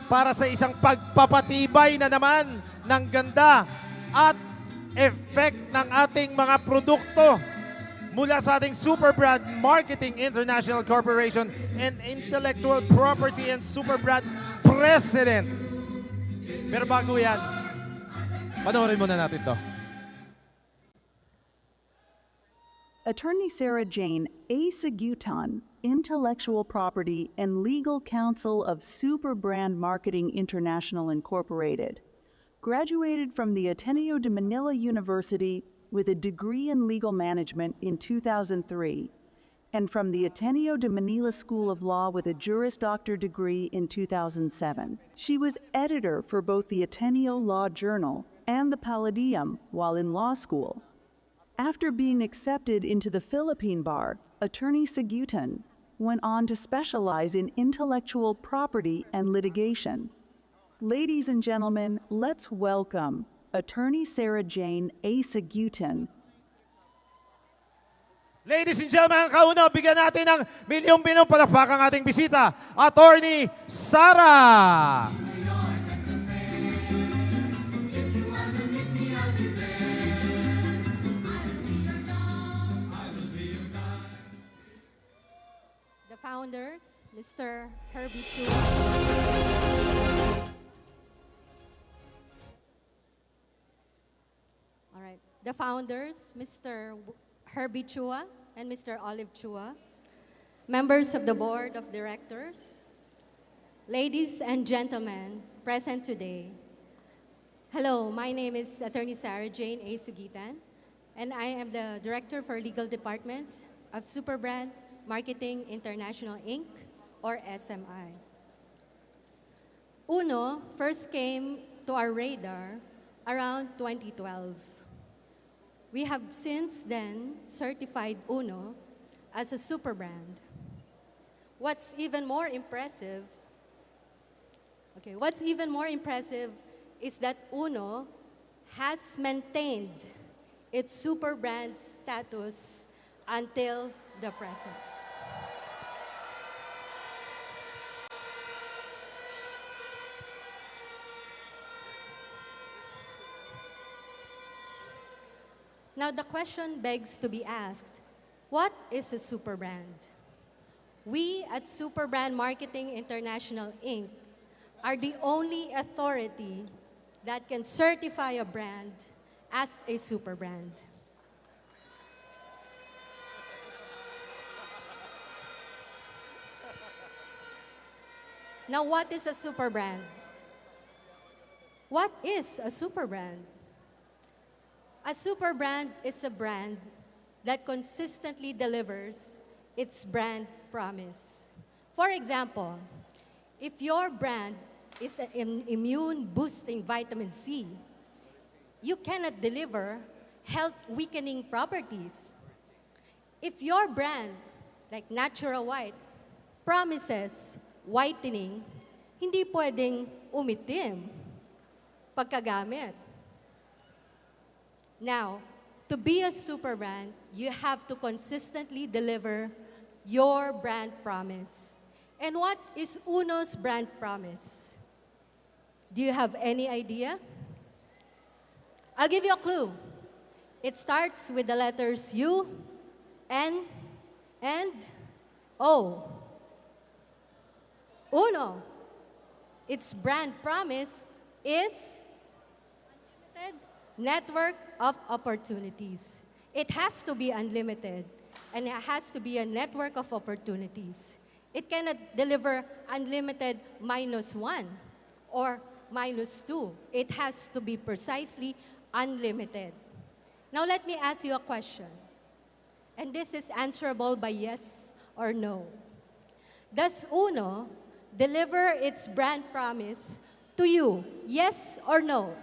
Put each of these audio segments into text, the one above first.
para sa isang pagpapatibay na naman ng ganda at effect ng ating mga produkto mula sa ating Superbrand Marketing International Corporation and Intellectual Property and Superbrand President. Pero bago yan, panoorin muna natin to. Attorney Sarah Jane A. Sagutan, Intellectual Property and Legal Counsel of Superbrand Marketing International Incorporated, graduated from the Ateneo de Manila University with a degree in legal management in 2003, and from the Ateneo de Manila School of Law with a Juris Doctor degree in 2007. She was editor for both the Ateneo Law Journal and the Palladium while in law school. After being accepted into the Philippine Bar, Attorney Sagutan went on to specialize in intellectual property and litigation. Ladies and gentlemen, let's welcome Attorney Sarah Jane A. Sagutan. Ladies and gentlemen, kauna, bigyan natin ng milyong-milyong palakpak ang ating bisita, Attorney Sarah! The founders, Mr. Herbie Chu. All right. The founders, Mr. Herbie Chua and Mr. Olive Chua. Members of the Board of Directors. Ladies and gentlemen present today. Hello, my name is Attorney Sarah Jane A. Sugitan, and I am the Director for Legal Department of Superbrand Marketing International Inc., or SMI. Uno first came to our radar around 2012. We have since then certified Uno as a super brand. What's even more impressive is that Uno has maintained its super brand status until the present. Now the question begs to be asked, what is a super brand? We at Superbrand Marketing International Inc. are the only authority that can certify a brand as a super brand. Now, what is a super brand? What is a super brand? A super brand is a brand that consistently delivers its brand promise. For example, if your brand is an immune-boosting vitamin C, you cannot deliver health-weakening properties. If your brand, like Natural White, promises whitening, hindi pwedeng umitim pagkagamit. Now, to be a super brand, you have to consistently deliver your brand promise. And what is Uno's brand promise? Do you have any idea? I'll give you a clue. It starts with the letters U, N, and O. Uno. Its brand promise is unlimited network of opportunities. It has to be unlimited, and it has to be a network of opportunities. It cannot deliver unlimited -1 or -2. It has to be precisely unlimited. Now let me ask you a question, and this is answerable by yes or no. Does Uno deliver its brand promise to you, yes or no?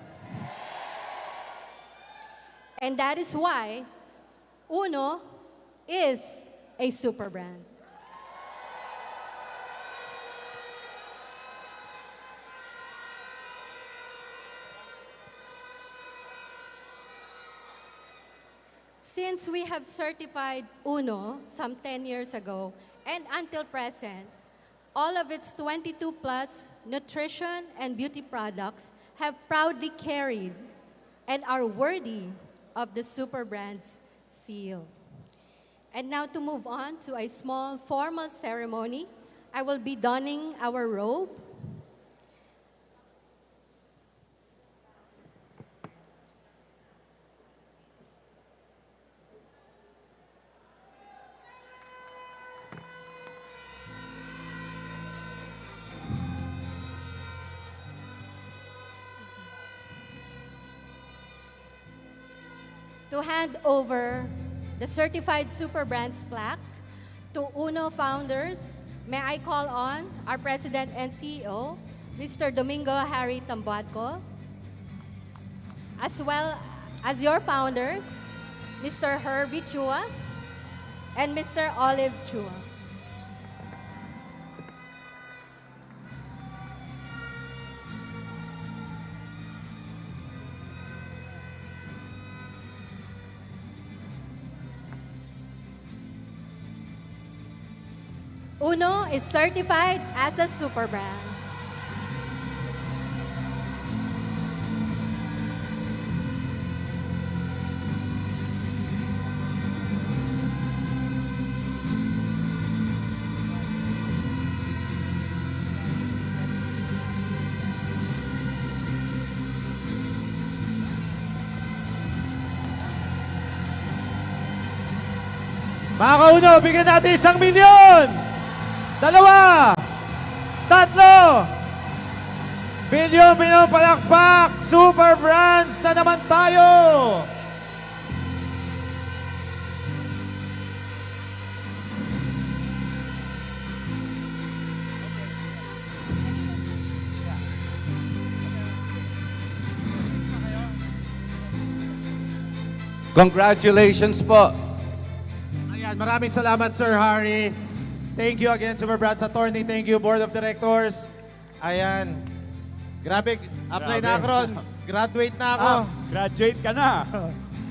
And that is why Uno is a super brand. Since we have certified Uno some 10 years ago and until present, all of its 22 plus nutrition and beauty products have proudly carried and are worthy of the Super Brands seal. And now to move on to a small formal ceremony, I will be donning our robe. To hand over the Certified Super Brands plaque to UNO founders, may I call on our President and CEO, Mr. Domingo Harry Tambuadco, as well as your founders, Mr. Herbie Chua and Mr. Olive Chua. UNO is certified as a super brand. Mga kauno, bigyan natin 1,000,000! 2, 3, bilyon pinapalakpak, Super Brands na naman tayo! Congratulations po. Ayan, maraming salamat Sir Harry. Thank you again, Super Brands Attorney. Thank you, Board of Directors. Ayan. Grabe, apply na ako ron. Graduate na ako. Graduate ka na.